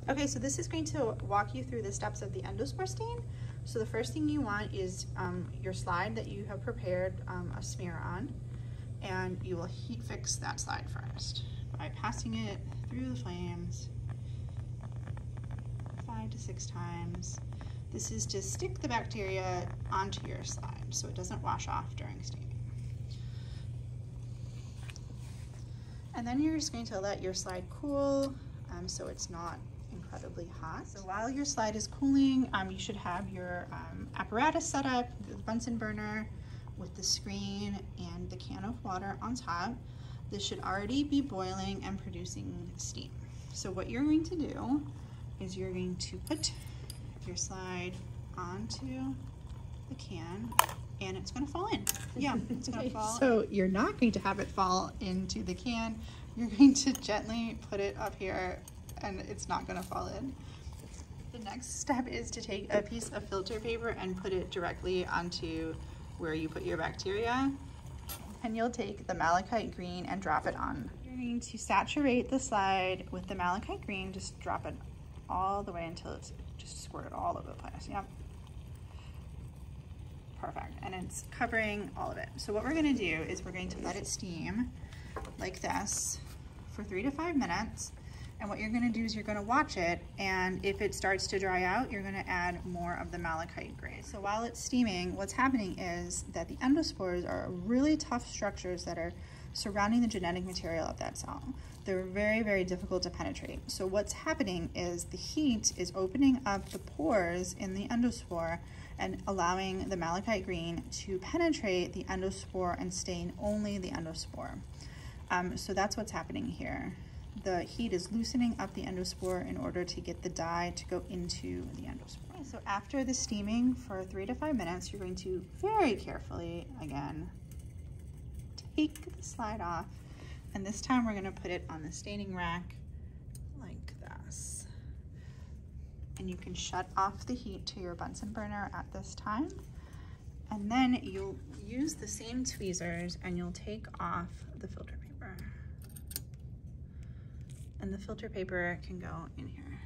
Okay, so this is going to walk you through the steps of the Endospore stain. So the first thing you want is your slide that you have prepared a smear on, and you will heat fix that slide first by passing it through the flames 5 to 6 times. This is to stick the bacteria onto your slide so it doesn't wash off during steaming. And then you're just going to let your slide cool so it's not incredibly hot. So while your slide is cooling, you should have your apparatus set up, the Bunsen burner with the screen and the can of water on top. This should already be boiling and producing steam. So what you're going to do is you're going to put your slide onto the can and it's going to fall in. Yeah, it's going to fall. So you're not going to have it fall into the can. You're going to gently put it up here and it's not going to fall in. The next step is to take a piece of filter paper and put it directly onto where you put your bacteria. And you'll take the malachite green and drop it on. You're going to saturate the slide with the malachite green. Just drop it all the way until it's just squirted all over the place. Yep. Perfect. And it's covering all of it. So what we're going to do is we're going to let it steam like this for 3 to 5 minutes. And what you're going to do is you're going to watch it, and if it starts to dry out, you're going to add more of the malachite green. So while it's steaming, what's happening is that the endospores are really tough structures that are surrounding the genetic material of that cell. They're very, very difficult to penetrate. So what's happening is the heat is opening up the pores in the endospore and allowing the malachite green to penetrate the endospore and stain only the endospore. So that's what's happening here. The heat is loosening up the endospore in order to get the dye to go into the endospore. Okay, so after the steaming for 3 to 5 minutes, you're going to very carefully, again, take the slide off. And this time we're going to put it on the staining rack like this. And you can shut off the heat to your Bunsen burner at this time. And then you'll use the same tweezers and you'll take off the filter paper. And the filter paper can go in here.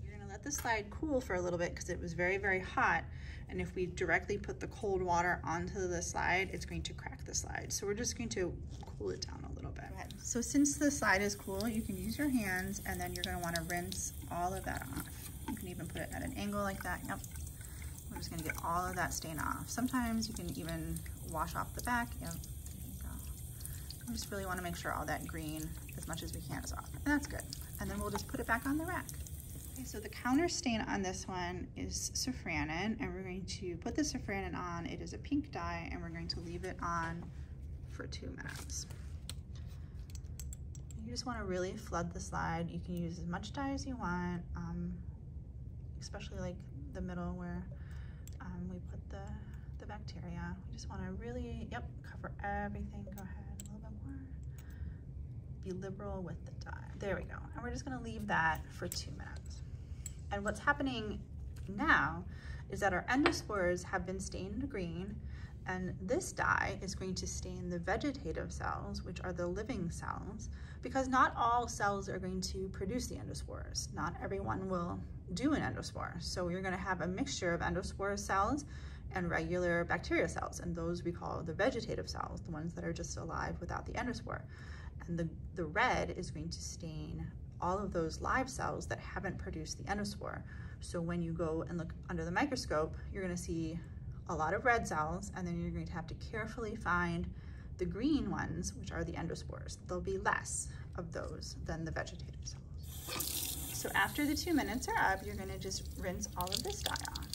You're gonna let the slide cool for a little bit because it was very, very hot. And if we directly put the cold water onto the slide, it's going to crack the slide. So we're just going to cool it down a little bit. So since the slide is cool, you can use your hands and then you're gonna wanna rinse all of that off. You can even put it at an angle like that. Yep. We're just gonna get all of that stain off. Sometimes you can even wash off the back. Yep. We just really want to make sure all that green, as much as we can, is off. And that's good. And then we'll just put it back on the rack. Okay, so the counter stain on this one is safranin, and we're going to put the safranin on. It is a pink dye, and we're going to leave it on for 2 minutes. You just want to really flood the slide. You can use as much dye as you want, especially like the middle where we put the bacteria. We just want to really, yep, cover everything. Go ahead. Be liberal with the dye. There we go. And we're just gonna leave that for 2 minutes. And what's happening now is that our endospores have been stained green, and this dye is going to stain the vegetative cells, which are the living cells, because not all cells are going to produce the endospores. Not everyone will do an endospore. So you're gonna have a mixture of endospore cells and regular bacteria cells, and those we call the vegetative cells, the ones that are just alive without the endospore. And the red is going to stain all of those live cells that haven't produced the endospore. So when you go and look under the microscope, you're gonna see a lot of red cells, and then you're going to have to carefully find the green ones, which are the endospores. There'll be less of those than the vegetative cells. So after the 2 minutes are up, you're gonna just rinse all of this dye off.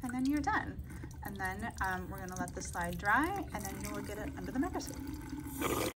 And then you're done. And then we're gonna let the slide dry, and then you'll get it under the microscope.